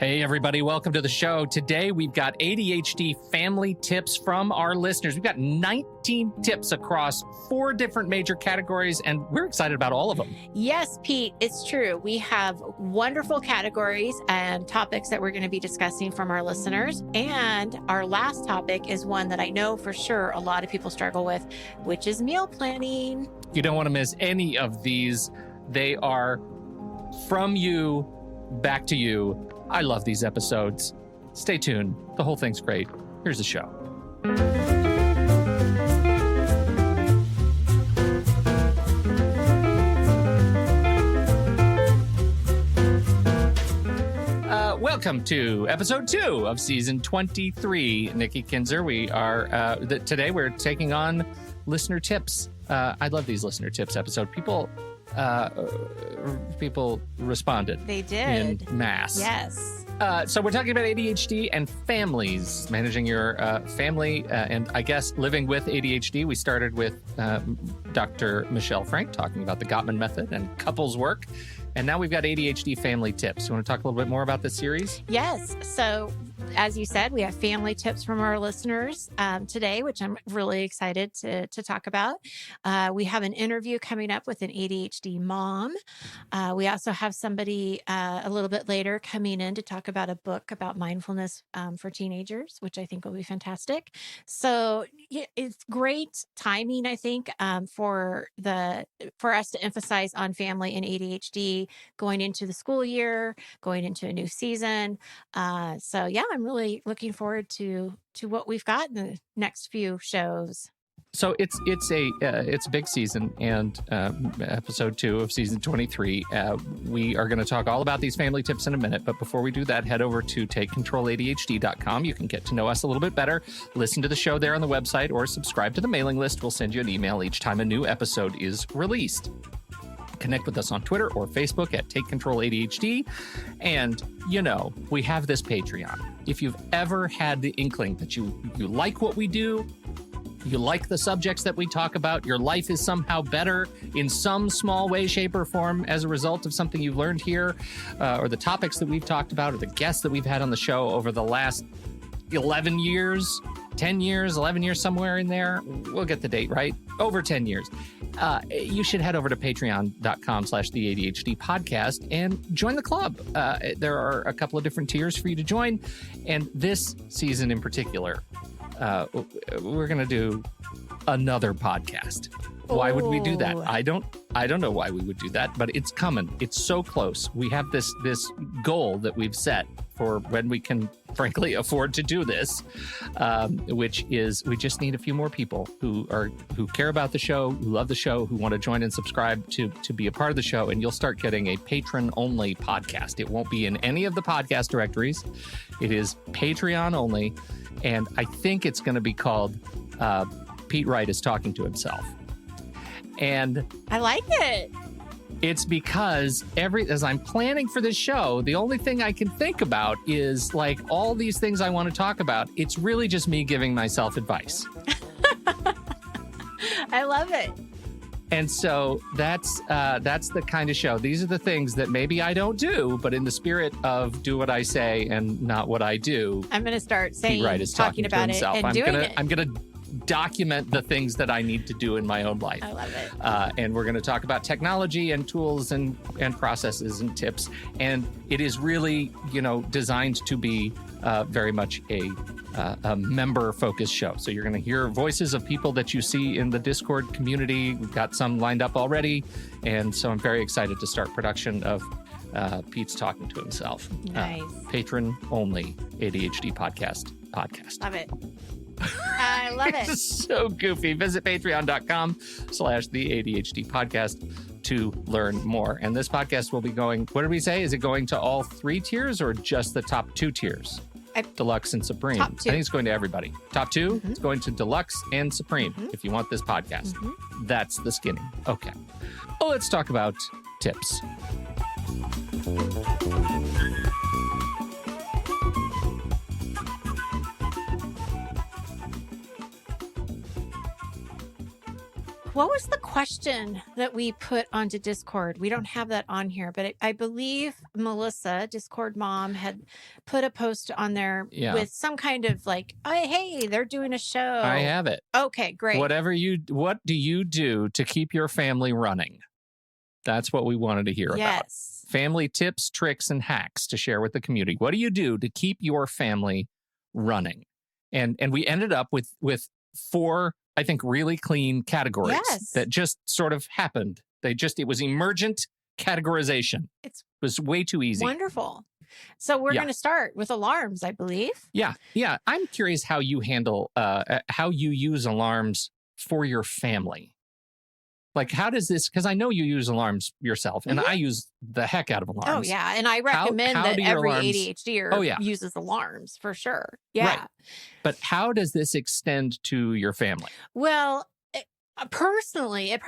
Hey, everybody. Welcome to the show. Today, we've got ADHD family tips from our listeners. We've got 19 tips across 4 different major categories, and we're excited about all of them. Yes, Pete, it's true. We have wonderful categories and topics that we're going to be discussing from our listeners. And our last topic is one that I know for sure a lot of people struggle with, which is meal planning. You don't want to miss any of these. They are from you, back to you. I love these episodes. Stay tuned. The whole thing's great. Here's the show. Welcome to episode 2 of season 23. Nikki Kinzer. We are today we're taking on listener tips. I love these listener tips episode. People responded. They did. In mass. Yes. So we're talking about ADHD and families, managing your family and I guess living with ADHD. We started with Dr. Michelle Frank talking about the Gottman method and couples work. And now we've got ADHD family tips. You want to talk a little bit more about this series? Yes. So as you said, we have family tips from our listeners today, which I'm really excited to talk about. We have an interview coming up with an ADHD mom. We also have somebody a little bit later coming in to talk about a book about mindfulness for teenagers, which I think will be fantastic. So yeah, it's great timing, I think, for us to emphasize on family and ADHD going into the school year, going into a new season. So yeah, I'm really looking forward to what we've got in the next few shows. So it's a big season, and episode 2 of season 23. We are going to talk all about these family tips in a minute. But before we do that, head over to takecontroladhd.com. You can get to know us a little bit better. Listen to the show there on the website, or subscribe to the mailing list. We'll send you an email each time a new episode is released. Connect with us on Twitter or Facebook at Take Control ADHD. And, we have this Patreon. If you've ever had the inkling that you like what we do, you like the subjects that we talk about, your life is somehow better in some small way, shape, or form as a result of something you've learned here, or the topics that we've talked about, or the guests that we've had on the show over the last 11 years, 10 years, 11 years, somewhere in there. We'll get the date right. Over 10 years. You should head over to patreon.com/the ADHD podcast and join the club. There are a couple of different tiers for you to join. And this season in particular, we're going to do another podcast. Why would we do that? I don't know why we would do that, but it's coming. It's so close. We have this goal that we've set for when we can, frankly, afford to do this, which is we just need a few more people who care about the show, who love the show, who want to join and subscribe to be a part of the show, and you'll start getting a patron-only podcast. It won't be in any of the podcast directories. It is Patreon only, and I think it's going to be called Pete Wright is Talking to Himself. And I like it. It's because as I'm planning for this show, the only thing I can think about is like all these things I want to talk about. It's really just me giving myself advice. I love it. And so that's the kind of show. These are the things that maybe I don't do, but in the spirit of do what I say and not what I do. I'm going to start saying, Pete Wright is talking about it and doing it. I'm going to document the things that I need to do in my own life. I love it. And we're going to talk about technology and tools and processes and tips. And it is really, designed to be very much a member-focused show. So you're going to hear voices of people that you see in the Discord community. We've got some lined up already. And so I'm very excited to start production of Pete's Talking to Himself. Nice. Patron-only ADHD podcast. Love it. I love it. It's so goofy. Visit patreon.com/the ADHD podcast to learn more. And this podcast will be going, what did we say? Is it going to all 3 tiers or just the top 2 tiers? Deluxe and Supreme. Top 2. I think it's going to everybody. Top 2, Mm-hmm. It's going to Deluxe and Supreme if you want this podcast. Mm-hmm. That's the skinny. Okay. Well, let's talk about tips. What was the question that we put onto Discord? We don't have that on here, but I believe Melissa, Discord mom, had put a post on there Yeah. with some kind of like, oh, hey, they're doing a show. I have it. Okay, great. What do you do to keep your family running? That's what we wanted to hear about. Yes. Family tips, tricks, and hacks to share with the community. What do you do to keep your family running? And we ended up with 4, I think, really clean categories that just sort of happened. It was emergent categorization. It was way too easy. Wonderful. So we're going to start with alarms, I believe. Yeah. I'm curious how you handle, how you use alarms for your family. Like, how does this, because I know you use alarms yourself, and I use the heck out of alarms. Oh, yeah. And I recommend that every ADHDer uses alarms for sure. Yeah. Right. But how does this extend to your family? Well, personally, it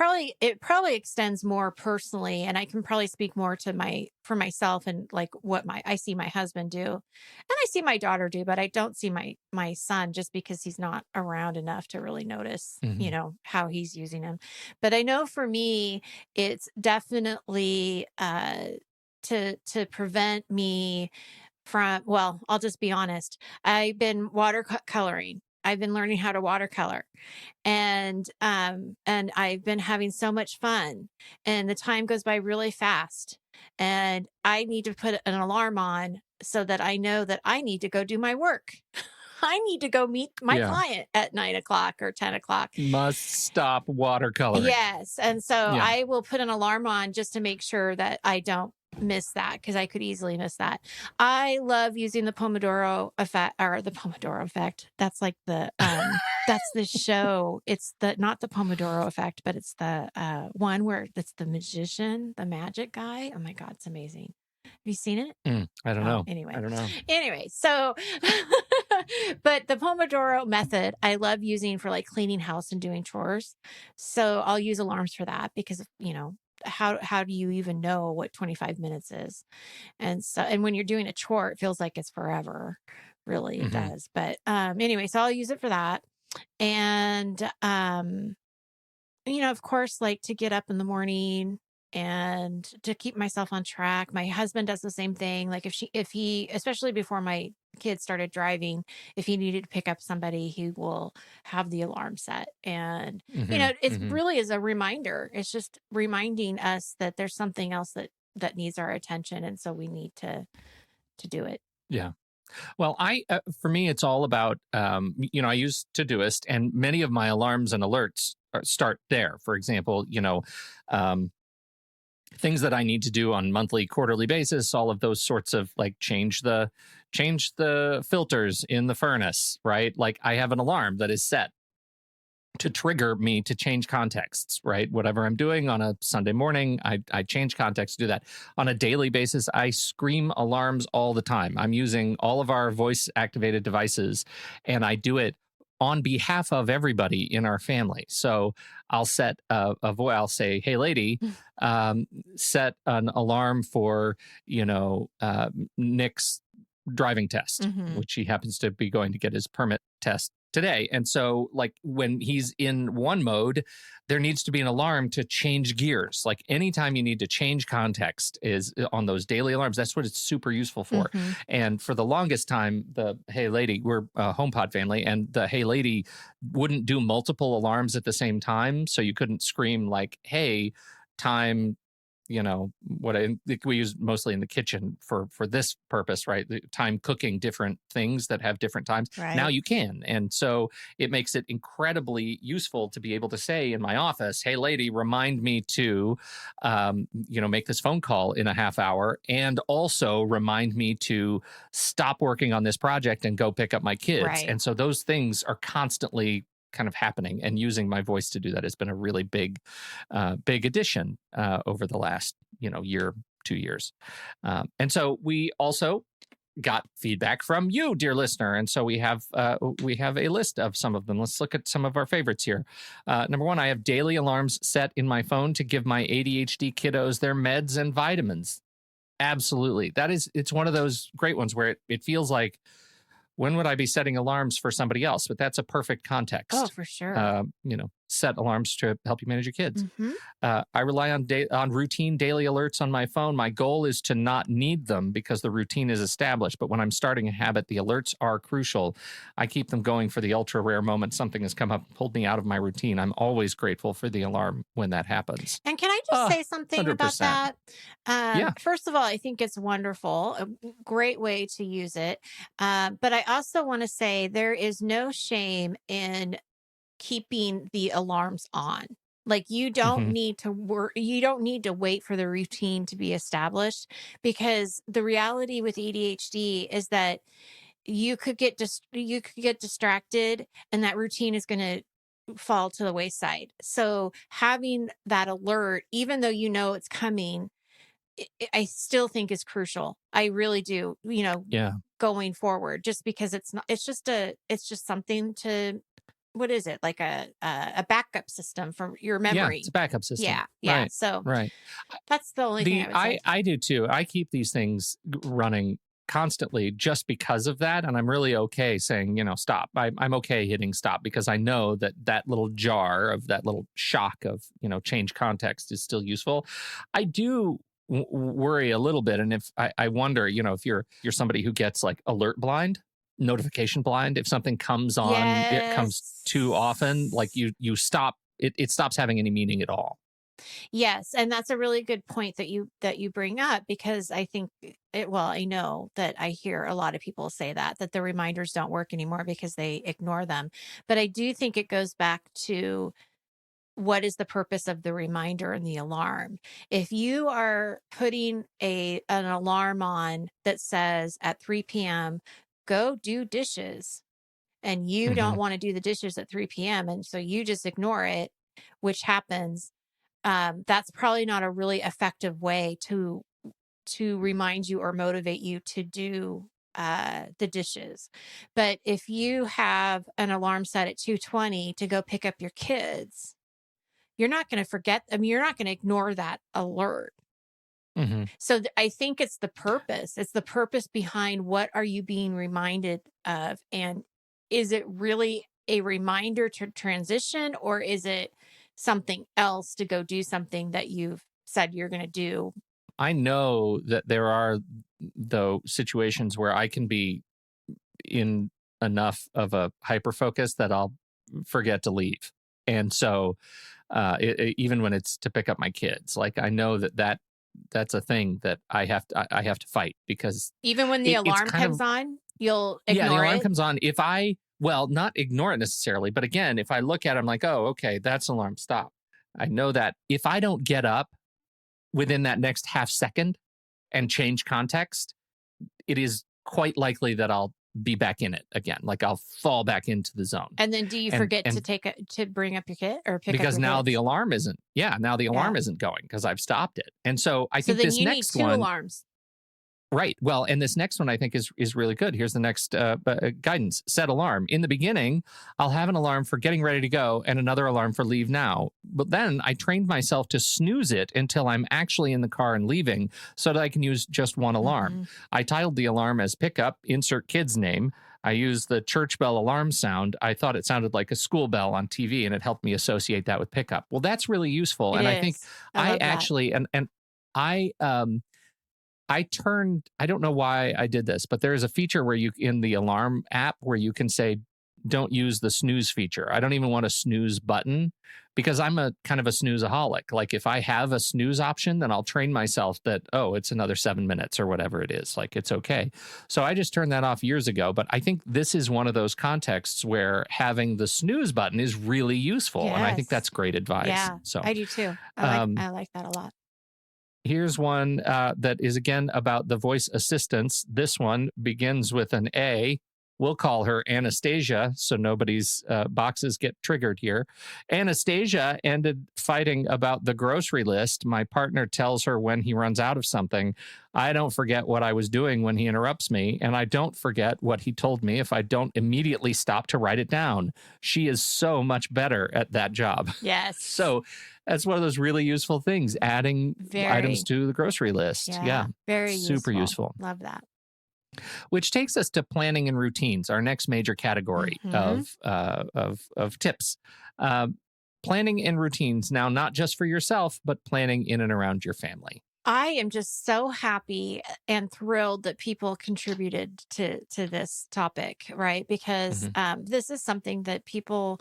probably extends more personally, and I can probably speak more to for myself and like what I see my husband do, and I see my daughter do, but I don't see my son just because he's not around enough to really notice, how he's using them. But I know for me, it's definitely to prevent me from. Well, I'll just be honest. I've been watercoloring. I've been learning how to watercolor, and I've been having so much fun, and the time goes by really fast, and I need to put an alarm on so that I know that I need to go do my work. I need to go meet my client at 9:00 or 10:00. Must stop watercoloring. Yes. And so I will put an alarm on just to make sure that I don't miss that, because I could easily miss that. I love using the Pomodoro effect, or the Pomodoro effect. That's like the that's the show. It's not the Pomodoro effect, but it's the one where it's the magician, the magic guy. Oh my God, it's amazing. Have you seen it? I don't know. Anyway, I don't know. Anyway, so but the Pomodoro method I love using for like cleaning house and doing chores. So I'll use alarms for that, because how do you even know what 25 minutes is? And when you're doing a chore, it feels like it's forever. Really, it does. But anyway, so I'll use it for that. And of course, like to get up in the morning and to keep myself on track. My husband does the same thing. Like if he, especially before my kids started driving, if he needed to pick up somebody, he will have the alarm set. And, it really is a reminder. It's just reminding us that there's something else that needs our attention. And so we need to do it. Yeah. Well, for me, it's all about, I use Todoist, and many of my alarms and alerts start there. For example, things that I need to do on monthly, quarterly basis, all of those sorts of like change the filters in the furnace, right? Like I have an alarm that is set to trigger me to change contexts, right? Whatever I'm doing on a Sunday morning, I change context to do that. On a daily basis, I scream alarms all the time. I'm using all of our voice activated devices, and I do it on behalf of everybody in our family. So I'll set I'll say, hey, lady, set an alarm for, Nick's driving test, which he happens to be going to get his permit test today. And so like when he's in one mode, there needs to be an alarm to change gears. Like anytime you need to change context is on those daily alarms. That's what it's super useful for. And for the longest time, the Hey Lady, we're a HomePod family, and the Hey Lady wouldn't do multiple alarms at the same time. So you couldn't scream like, hey, time, what I think we use mostly in the kitchen for this purpose, right? The time cooking different things that have different times. Right. Now you can. And so it makes it incredibly useful to be able to say in my office, hey, lady, remind me to, make this phone call in a half hour, and also remind me to stop working on this project and go pick up my kids. Right. And so those things are constantly kind of happening, and using my voice to do that has been a really big addition over the last year, 2 years. And so we also got feedback from you, dear listener, and so we have a list of some of them. Let's look at some of our favorites here. Number one, I have daily alarms set in my phone to give my ADHD kiddos their meds and vitamins. Absolutely, it's one of those great ones where it feels like, when would I be setting alarms for somebody else? But that's a perfect context. Oh, for sure. set alarms to help you manage your kids. Mm-hmm. I rely on routine daily alerts on my phone. My goal is to not need them because the routine is established. But when I'm starting a habit, the alerts are crucial. I keep them going for the ultra rare moment something has come up, pulled me out of my routine. I'm always grateful for the alarm when that happens. And can I just say something about 100%. that? Yeah. First of all, I think it's wonderful, a great way to use it. But I also want to say there is no shame in keeping the alarms on. Like you don't Hmm. need to work, you don't need to wait for the routine to be established, because the reality with ADHD is that you could get distracted, and that routine is going to fall to the wayside. So having that alert, even though you know it's coming, I still think is crucial. I really do, Yeah. going forward, just because it's not, it's just something to, what is it? Like a backup system from your Yeah. It's memory. a backup system. Yeah. Yeah. Right. So Right. that's the only thing I would say. I do too. I keep these things running constantly just because of that, and I'm really okay saying, stop. I'm okay hitting stop because I know that little jar of that little shock of change context is still useful. I do worry a little bit, and if I wonder, if you're somebody who gets like alert blind, notification blind, if something comes on, it comes too often, like Yes. you stop. It stops having any meaning at all. Yes, and that's a really good point that you bring up, because I think well, I know that I hear a lot of people say that the reminders don't work anymore because they ignore them. But I do think it goes back to, what is the purpose of the reminder and the alarm? If you are putting an alarm on that says at 3 p.m., go do dishes, and you Hmm. don't want to do the dishes at 3 p.m., and so you just ignore it, which happens, that's probably not a really effective way to remind you or motivate you to do the dishes. But if you have an alarm set at 2:20 to go pick up your kids, you're not going to forget. I mean, you're not going to ignore that alert. Hmm. So I think it's the purpose. It's the purpose behind what are you being reminded of, and is it really a reminder to transition, or is it something else to go do something that you've said you're going to do? I know that there are, though, situations where I can be in enough of a hyper focus that I'll forget to leave. And so, even when it's to pick up my kids, like I know that's a thing that I have to fight because Even when the it's alarm kind comes of, on, you'll yeah, the ignore alarm it. comes on. If I, well, not ignore it necessarily, but again, if I look at it, I'm like, oh, okay, that's an alarm. Stop. I know that if I don't get up within that next half second and change context, it is quite likely that I'll be back in it again. Like I'll fall back into the zone. And then do you And forget to and to bring up your kid or pick up because your now the kids? alarm isn't, yeah, now the Yeah. alarm isn't going because I've stopped it. And so I So think then this you need next two one, alarms. right. Well, and this next one I think is really good. Here's the next guidance. Set alarm. In the beginning, I'll have an alarm for getting ready to go and another alarm for leave now. But then I trained myself to snooze it until I'm actually in the car and leaving so that I can use just one alarm. Hmm. I titled the alarm as pickup, insert kid's name. I used the church bell alarm sound. I thought it sounded like a school bell on TV, and it helped me associate that with pickup. Well, that's really useful. It And I think is. I I love that. actually, and I, I don't know why I did this, but there is a feature where you, in the alarm app, where you can say, don't use the snooze feature. I don't even want a snooze button because I'm a kind of a snoozeaholic. Like if I have a snooze option, then I'll train myself that, oh, it's another 7 minutes or whatever it is. Like it's okay. So I just turned that off years ago. But I think this is one of those contexts where having the snooze button is really useful. And I think Yes. that's great advice. Yeah, So, I do too. um, I like that a lot. here's one that is again about the voice assistants. This one begins with an A. We'll call her Anastasia so nobody's boxes get triggered here. Anastasia ended fighting about the grocery list. My partner tells her when he runs out of something. I don't forget what I was doing when he interrupts me, and I don't forget what he told me if I don't immediately stop to write it down. She is so much better at that job. Yes. So that's one of those really useful things, adding items Very. to the grocery list. Yeah. Very Super useful. Love that. Which takes us to planning and routines, our next major category Hmm. of tips. Uh, planning and routines now, not just for yourself, but planning in and around your family. I am just so happy and thrilled that people contributed to this topic, right? Because Mhm. this is something that people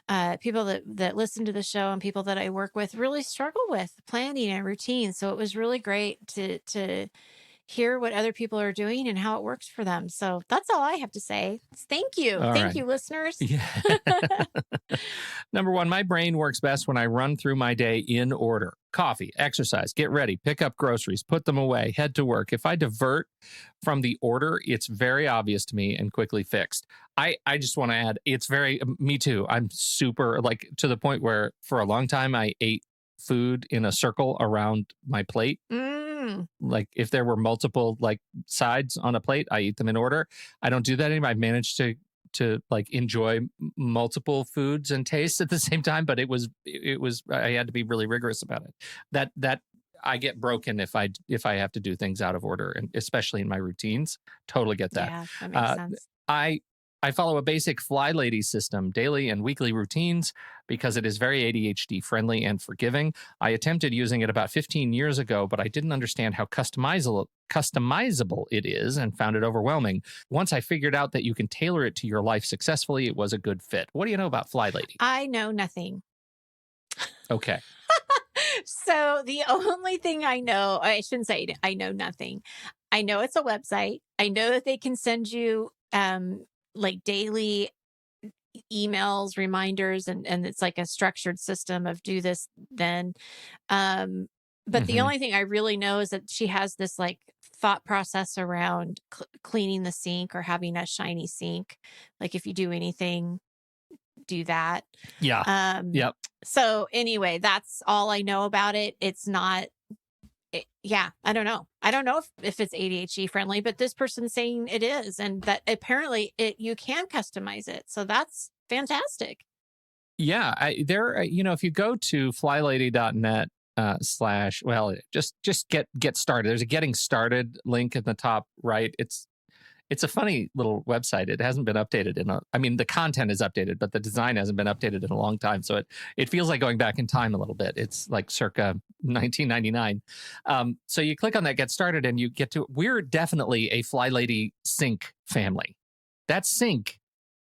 that listen to the show and people that I work with really struggle with planning and routine. So it was really great to hear what other people are doing and how it works for them. So that's all I have to say. All Thank right. you, listeners. Yeah. Number one, my brain works best when I run through my day in order: coffee, exercise, get ready, pick up groceries, put them away, head to work. If I divert from the order, it's very obvious to me and quickly fixed. I just want to add, it's very, me too. I'm super, like, to the point where for a long time I ate food in a circle around my plate. Mm, Like if there were multiple like sides on a plate, I eat them in order. I don't do that anymore. I've managed to like enjoy multiple foods and tastes at the same time, but it was I had to be really rigorous about it. That I get broken if I have to do things out of order, and especially in my routines. Totally get that. yeah, that makes Uh, sense. I I follow a basic Fly Lady system, daily and weekly routines, because it is very ADHD friendly and forgiving. I attempted using it about 15 years ago, but I didn't understand how customizable it is and found it overwhelming. Once I figured out that you can tailor it to your life successfully, it was a good fit. What do you know about Fly Lady? I know nothing. Okay. So the only thing I know, I shouldn't say I know nothing. I know it's a website. I know that they can send you like daily emails, reminders, and it's like a structured system of do this then. Um, but the Hmm. only thing I really know is that she has this like thought process around cleaning the sink or having a shiny sink. Like if you do anything, do that. Yeah. Um, Yep. so anyway, that's all I know about it. It's not, yeah, I don't know. I don't know if it's ADHD friendly, but this person's saying it is, and that apparently you can customize it. So that's fantastic. Yeah. If you go to flylady.net slash, well, just get started. There's a getting started link in the top right. It's a funny little website. It hasn't been updated I mean, the content is updated, but the design hasn't been updated in a long time. So it feels like going back in time a little bit. It's like circa 1999. So you click on that, get started, and you get to, we're definitely a Fly Lady sink family. That sink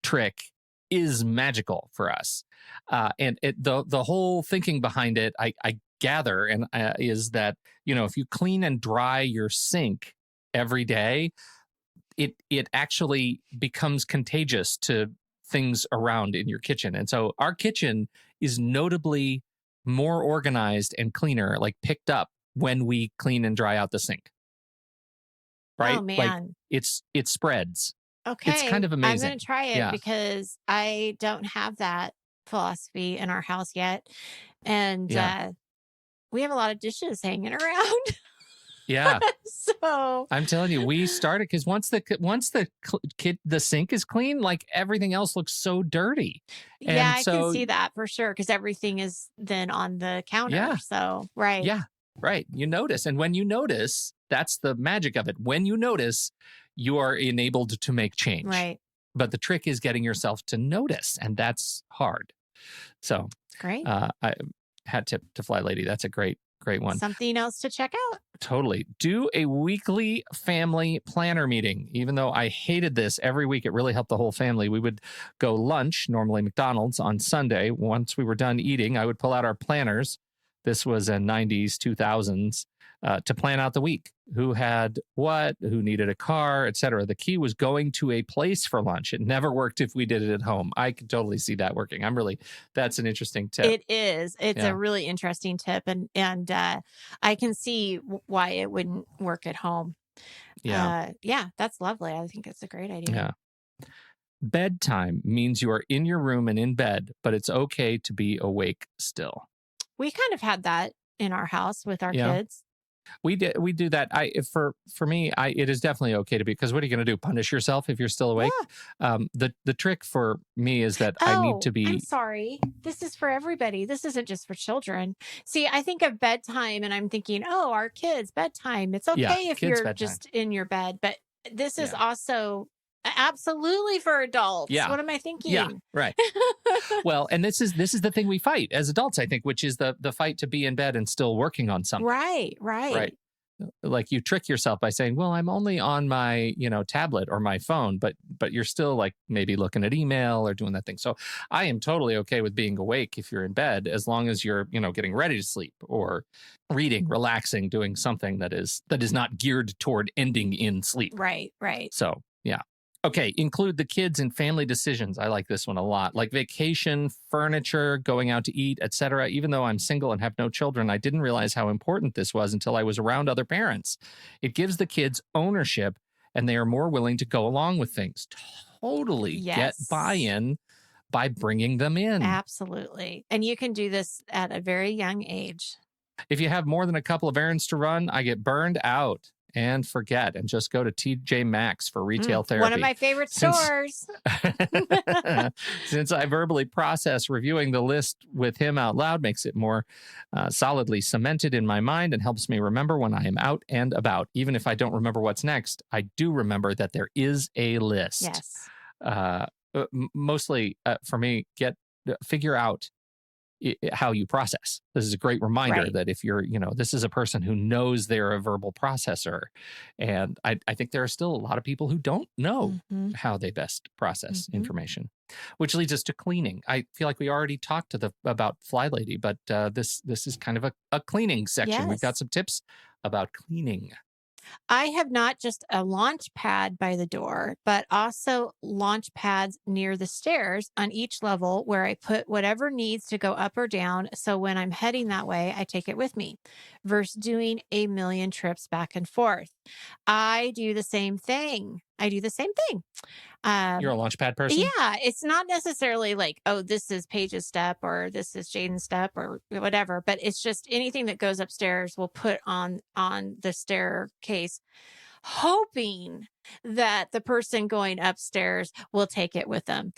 trick is magical for us. The whole thinking behind it, I gather, and is that, if you clean and dry your sink every day, it actually becomes contagious to things around in your kitchen. And so our kitchen is notably more organized and cleaner, like picked up when we clean and dry out the sink, Oh right? Like man. it spreads. It's kind Okay. of I'm going amazing. to try it Yeah. because I don't have that philosophy in our house yet. And Yeah. we have a lot of dishes hanging around. Yeah. So, I'm telling you, we started because once the sink is clean, like everything else looks so dirty. yeah, And I can so see that for sure because everything is then on the counter. yeah, So, right, yeah, right. You notice. And when you notice, that's the magic of it. When you notice, you are enabled to make change. right. But the trick is getting yourself to notice, and that's hard. So, Great. I hat tip to Fly Lady. That's a great one. Something else to check out. Totally. Do a weekly family planner meeting. Even though I hated this every week, it really helped the whole family. We would go lunch, normally McDonald's, on Sunday. Once we were done eating, I would pull out our planners. This was in 90s, 2000s, to plan out the week. Who had what, who needed a car, etc. The key was going to a place for lunch. It never worked if we did it at home. I could totally see that working. That's an interesting tip. It is. It's Yeah. a really interesting tip, and I can see why it wouldn't work at home. Yeah. Yeah, that's lovely. I think it's a great idea. Yeah. Bedtime means you are in your room and in bed, but it's okay to be awake still. We kind of had that in our house with our Yeah. kids. We do that. For me, it is definitely okay to be, because what are you going to do? Punish yourself if you're still awake? Yeah. The trick for me is that I need Oh, to I'm be. sorry. This is for everybody. This isn't just for children. See, I think of bedtime and I'm thinking, oh, our kids' bedtime. It's Yeah, okay if kids you're bedtime. just in your bed, but this is Yeah. also Absolutely for adults. Yeah. What am I Yeah, thinking? right. Well, and this is the thing we fight as adults, I think, which is the fight to be in bed and still working on something. Right, Right. right. Like you trick yourself by saying, "Well, I'm only on my, tablet or my phone," but you're still like maybe looking at email or doing that thing. So I am totally okay with being awake if you're in bed, as long as you're, getting ready to sleep or reading, relaxing, doing something that is not geared toward ending in sleep. Right, right. So, yeah. Okay, include the kids in family decisions. I like this one a lot. Like vacation, furniture, going out to eat, etc. Even though I'm single and have no children, I didn't realize how important this was until I was around other parents. It gives the kids ownership and they are more willing to go along with things. Totally get Yes. buy-in by bringing them in. Absolutely. And you can do this at a very young age. If you have more than a couple of errands to run, I get burned out and forget and just go to TJ Maxx for retail therapy. One of my favorite stores. Since I verbally process reviewing the list with him out loud makes it more solidly cemented in my mind and helps me remember when I am out and about. Even if I don't remember what's next, I do remember that there is a list. Yes. Mostly for me, figure out how you process. This is a great reminder that if you're, this is a person who knows they're a verbal processor. And I think there are still a lot of people who don't know how they best process information, which leads us to cleaning. I feel like we already talked about Fly Lady, but this is kind of a cleaning section. We've got some tips about cleaning. I have not just a launch pad by the door, but also launch pads near the stairs on each level where I put whatever needs to go up or down. So when I'm heading that way, I take it with me versus doing a million trips back and forth. I do the same thing. You're a launchpad person? Yeah, it's not necessarily like, oh, this is Paige's step or this is Jaden's step or whatever, but it's just anything that goes upstairs we'll put on the staircase, hoping that the person going upstairs will take it with them.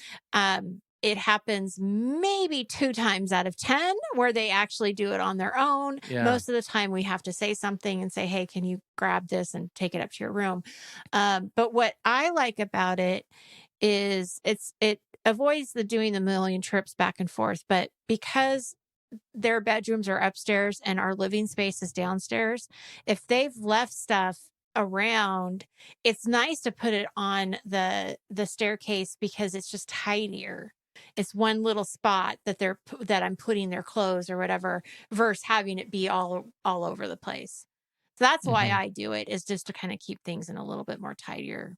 It happens maybe 2 times out of 10 where they actually do it on their own. Yeah. Most of the time we have to say something and say, hey, can you grab this and take it up to your room? But what I like about it is it avoids doing the million trips back and forth. But because their bedrooms are upstairs and our living space is downstairs, if they've left stuff around, it's nice to put it on the staircase because it's just tidier. It's one little spot that I'm putting their clothes or whatever versus having it be all over the place. So that's why I do it, is just to kind of keep things in a little bit more tidier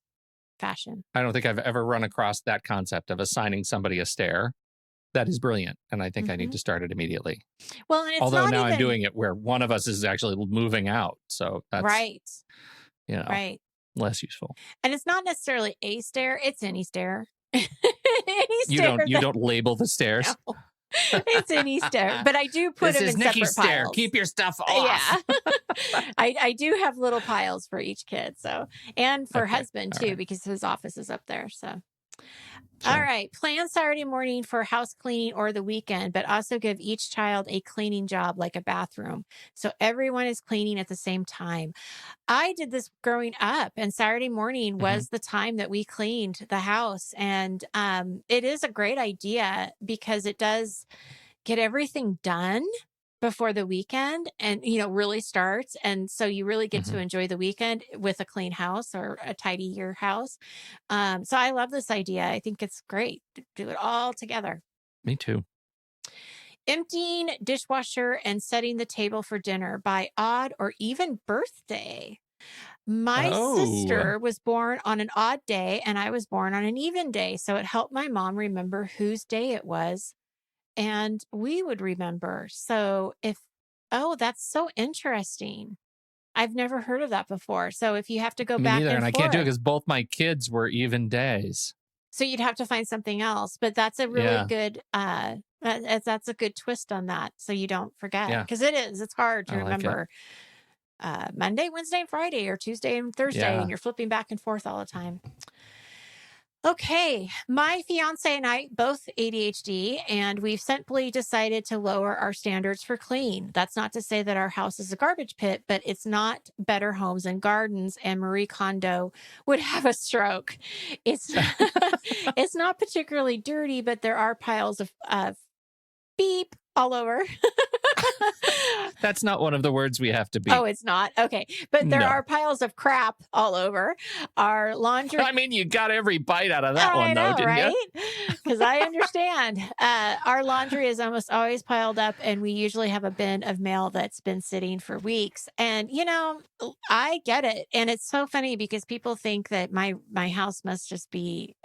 fashion. I don't think I've ever run across that concept of assigning somebody a stair. That is brilliant. And I think I need to start it immediately. Well, and it's although not now even... I'm doing it where one of us is actually moving out. So that's right. Less useful. And it's not necessarily a stair, it's any stair. You don't label the stairs. No. It's any stair, but I do put them in Nikki's separate stair. piles. Keep your stuff off. Yeah. I do have little piles for each kid, so, and for husband too, because his office is up there. So, all right. Plan Saturday morning for house cleaning or the weekend, but also give each child a cleaning job like a bathroom. So everyone is cleaning at the same time. I did this growing up, and Saturday morning was the time that we cleaned the house. And it is a great idea because it does get everything done before the weekend and, really starts. And so you really get to enjoy the weekend with a clean house or a tidier house. So I love this idea. I think it's great to do it all together. Me too. Emptying dishwasher and setting the table for dinner by odd or even birthday. My sister was born on an odd day and I was born on an even day. So it helped my mom remember whose day it was. And we would remember. So that's so interesting. I've never heard of that before. So if you have to go back and forth. I can't do it because both my kids were even days. So you'd have to find something else. But that's a really good, that's a good twist on that. So you don't forget. Because it's hard to remember Monday, Wednesday, and Friday, or Tuesday and Thursday. And you're flipping back and forth all the time. Okay, my fiance and I both ADHD, and we've simply decided to lower our standards for clean. That's not to say that our house is a garbage pit, but it's not Better Homes and Gardens, and Marie Kondo would have a stroke. It's it's not particularly dirty, but there are piles of beep all over. That's not one of the words we have to beat. Oh, it's not? Okay. But there No. are piles of crap all over. Our laundry. I mean, you got every bite out of that one, though, didn't right? you? Because I understand. Our laundry is almost always piled up, and we usually have a bin of mail that's been sitting for weeks. And, I get it. And it's so funny because people think that my house must just be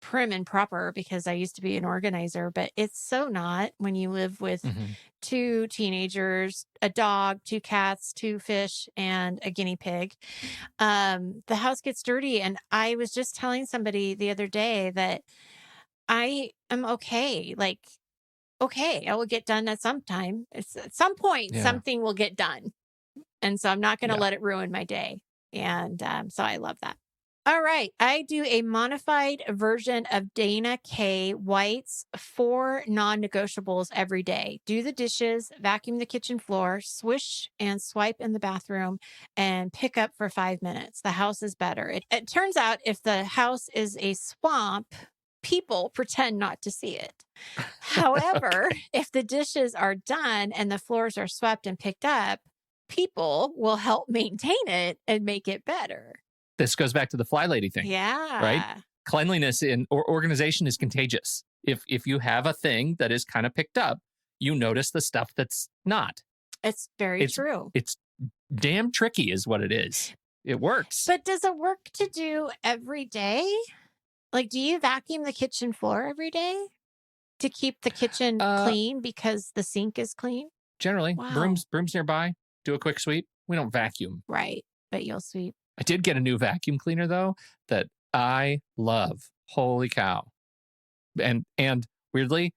prim and proper because I used to be an organizer, but it's so not when you live with Mhm. 2 teenagers, a dog, 2 cats, 2 fish, and a guinea pig. The house gets dirty. And I was just telling somebody the other day that I am okay. Like, okay, I will get done at some time. It's at some point, Yeah. something will get done. And so I'm not going to Yeah. let it ruin my day. And so I love that. All right. I do a modified version of Dana K. White's 4 non-negotiables every day. Do the dishes, vacuum the kitchen floor, swish and swipe in the bathroom, and pick up for 5 minutes. The house is better. It turns out if the house is a swamp, people pretend not to see it. However, if the dishes are done and the floors are swept and picked up, people will help maintain it and make it better. This goes back to the fly lady thing. Yeah. Right? Cleanliness or organization is contagious. If you have a thing that is kind of picked up, you notice the stuff that's not. It's very true. It's damn tricky is what it is. It works. But does it work to do every day? Like, do you vacuum the kitchen floor every day to keep the kitchen clean because the sink is clean? Generally, Wow. brooms nearby, do a quick sweep. We don't vacuum. Right. But you'll sweep. I did get a new vacuum cleaner, though, that I love. Holy cow. And weirdly,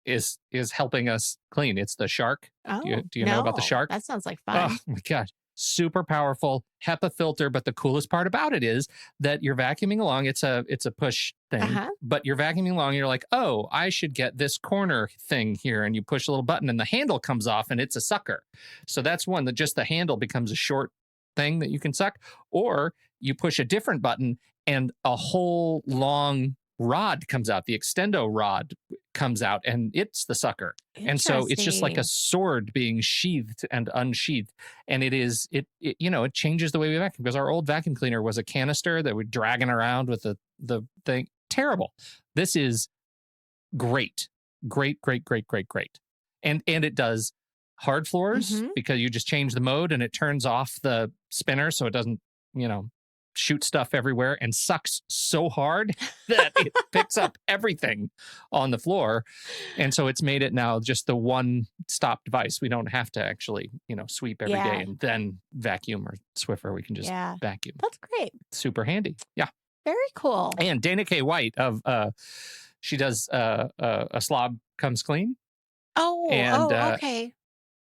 is helping us clean. It's the Shark. Oh, Do you know about the no. Shark? That sounds like fun. Oh my gosh. Super powerful HEPA filter. But the coolest part about it is that you're vacuuming along. It's a push thing, but you're vacuuming along. And you're like, oh, I should get this corner thing here. And you push a little button and the handle comes off and it's a sucker. So that's one that just the handle becomes a short thing that you can suck. Or you push a different button and a whole long rod comes out. The extendo rod comes out and it's the sucker. And so it's just like a sword being sheathed and unsheathed. And it changes the way we vacuum, because our old vacuum cleaner was a canister that we're dragging around with the thing. Terrible. This is great. Great. And it does hard floors because you just change the mode and it turns off the spinner so it doesn't, shoot stuff everywhere, and sucks so hard that it picks up everything on the floor. And so it's made it now just the one-stop device. We don't have to actually, sweep every day and then vacuum or Swiffer. We can just vacuum. That's great. Super handy. Yeah. Very cool. And Dana K. White she does a slob comes clean. Oh, and, okay.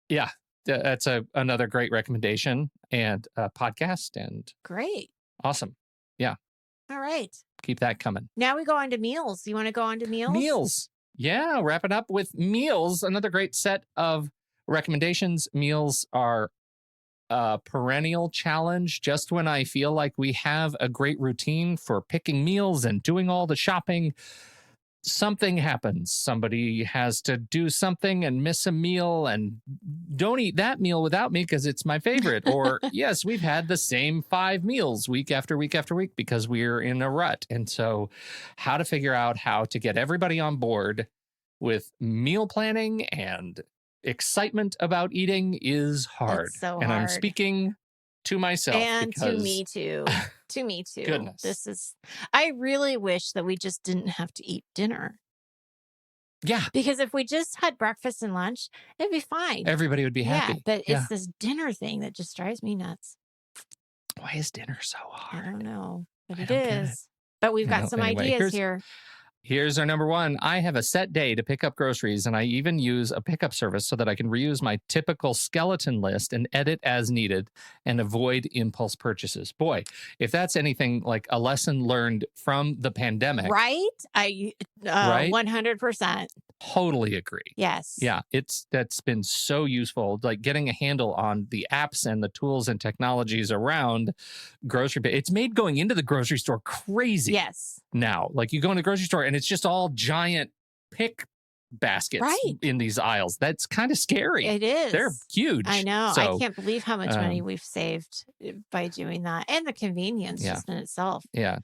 Yeah. That's another great recommendation and podcast, and great. Awesome. Yeah. All right. Keep that coming. Now we go on to meals. You want to go on to meals? Meals. Yeah. Wrap it up with meals. Another great set of recommendations. Meals are a perennial challenge. Just when I feel like we have a great routine for picking meals and doing all the shopping, something happens. Somebody has to do something and miss a meal, and don't eat that meal without me because it's my favorite. Or yes, we've had the same 5 meals week after week after week because we're in a rut. And so how to figure out how to get everybody on board with meal planning and excitement about eating is hard. It's so and hard. I'm speaking to myself. And because... to me too. To me too. Goodness. I really wish that we just didn't have to eat dinner. Yeah. Because if we just had breakfast and lunch, it'd be fine. Everybody would be happy. Yeah, but it's this dinner thing that just drives me nuts. Why is dinner so hard? I don't know, but it is. But we've got some ideas here. Here's our number one. I have a set day to pick up groceries, and I even use a pickup service so that I can reuse my typical skeleton list and edit as needed and avoid impulse purchases. Boy, if that's anything like a lesson learned from the pandemic. Right? 100%. Totally agree. Yes. Yeah, that's been so useful, like getting a handle on the apps and the tools and technologies around grocery. It's made going into the grocery store crazy. Yes. Now, like you go in the grocery store and it's just all giant pick baskets in these aisles. That's kind of scary. It is. They're huge. I know. So, I can't believe how much money we've saved by doing that, and the convenience just in itself. Yeah.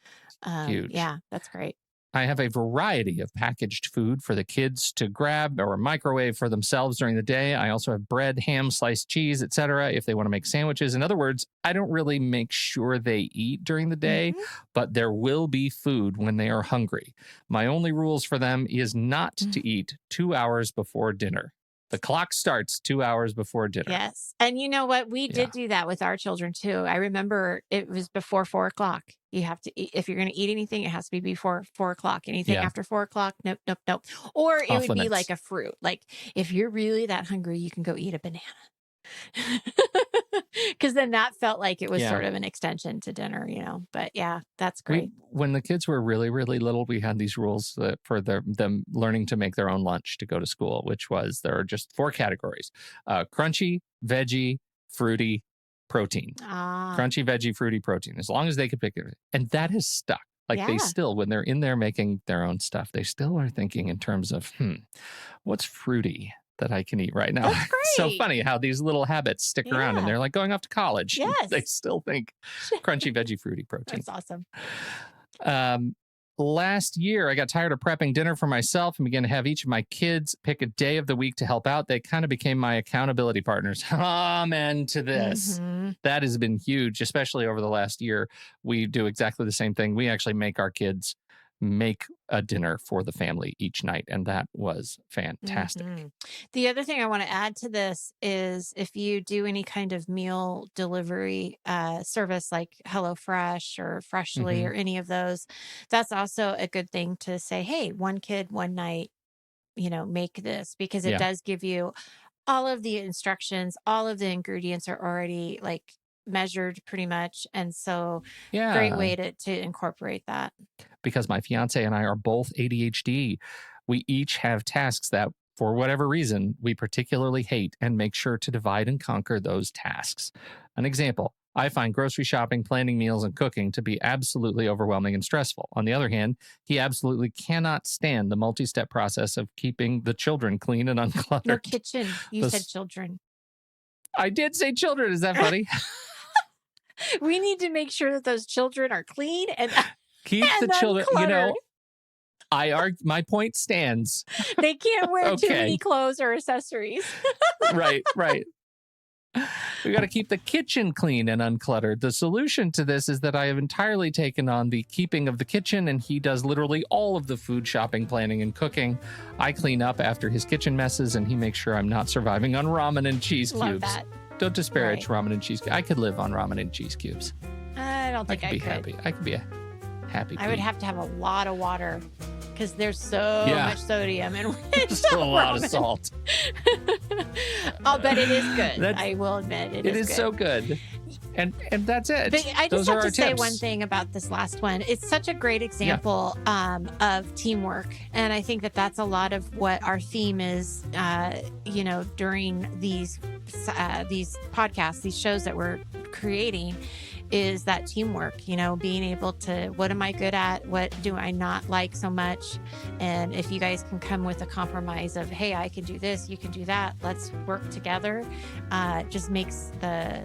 Huge. Yeah, that's great. I have a variety of packaged food for the kids to grab or microwave for themselves during the day. I also have bread, ham, sliced cheese, etc. if they want to make sandwiches. In other words, I don't really make sure they eat during the day, but there will be food when they are hungry. My only rules for them is not to eat 2 hours before dinner. The clock starts 2 hours before dinner. Yes. And you know what? We did do that with our children too. I remember it was before 4 o'clock. You have to eat. If you're going to eat anything, it has to be before 4 o'clock. Anything after 4 o'clock, nope. Or it would be like a fruit. Like if you're really that hungry, you can go eat a banana. Because then that felt like it was sort of an extension to dinner, But yeah, that's great. When the kids were really, really little, we had these rules for them learning to make their own lunch to go to school, which was there are just 4 categories: crunchy, veggie, fruity, protein. Crunchy, veggie, fruity, protein. As long as they could pick it, and that has stuck. Like they still, when they're in there making their own stuff, they still are thinking in terms of, what's fruity that I can eat right now? That's great. So funny how these little habits stick around, and they're like going off to college. Yes. They still think crunchy, veggie, fruity, protein. That's awesome. Last year, I got tired of prepping dinner for myself and began to have each of my kids pick a day of the week to help out. They kind of became my accountability partners. Amen to this. That has been huge, especially over the last year. We do exactly the same thing. We actually make our kids make a dinner for the family each night, and that was fantastic. The other thing I want to add to this is if you do any kind of meal delivery service like HelloFresh or Freshly or any of those, that's also a good thing to say, hey, one kid, one night, make this, because it does give you all of the instructions, all of the ingredients are already like measured pretty much. And so great way to incorporate that. Because my fiance and I are both ADHD, we each have tasks that, for whatever reason, we particularly hate, and make sure to divide and conquer those tasks. An example, I find grocery shopping, planning meals, and cooking to be absolutely overwhelming and stressful. On the other hand, he absolutely cannot stand the multi-step process of keeping the children clean and uncluttered. No, kitchen. You said children. I did say children. Is that funny? We need to make sure that those children are clean and keep the children, my point stands. They can't wear too many clothes or accessories. Right. We got to keep the kitchen clean and uncluttered. The solution to this is that I have entirely taken on the keeping of the kitchen, and he does literally all of the food shopping, planning, and cooking. I clean up after his kitchen messes, and he makes sure I'm not surviving on ramen and cheese cubes. Love that. Don't disparage ramen and cheese. I could live on ramen and cheese cubes. I don't think I could. Happy. I could be a happy. I would have to have a lot of water because there's so much sodium and there's a lot of salt. But it is good. I will admit it is good. So good. And that's it. But I just have to say one thing about this last one. It's such a great example of teamwork. And I think that that's a lot of what our theme is, during these podcasts, these shows that we're creating, is that teamwork, being able to, what am I good at? What do I not like so much? And if you guys can come with a compromise of, hey, I can do this, you can do that, let's work together, just makes the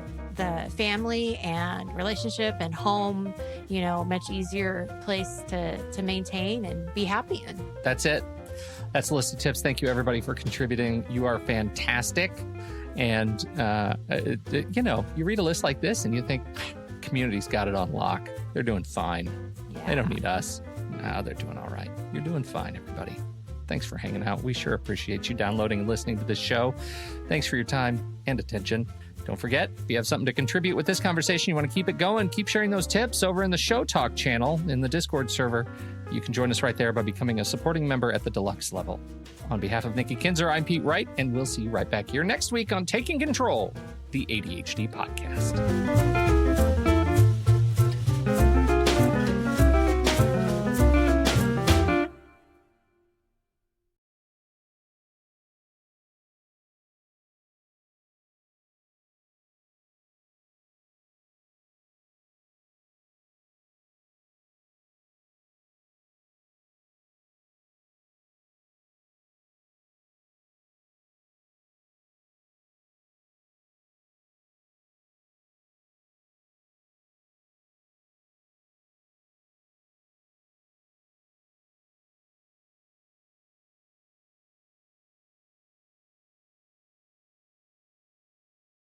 family and relationship and home, much easier place to maintain and be happy in. That's it. That's a list of tips. Thank you, everybody, for contributing. You are fantastic. And, you read a list like this and you think, community's got it on lock. They're doing fine. They don't need us. No, they're doing all right. You're doing fine, everybody. Thanks for hanging out. We sure appreciate you downloading and listening to this show. Thanks for your time and attention. Don't forget, if you have something to contribute with this conversation, you want to keep it going, keep sharing those tips over in the Show Talk channel in the Discord server. You can join us right there by becoming a supporting member at the deluxe level. On behalf of Nikki Kinzer, I'm Pete Wright, and we'll see you right back here next week on Taking Control, the ADHD podcast.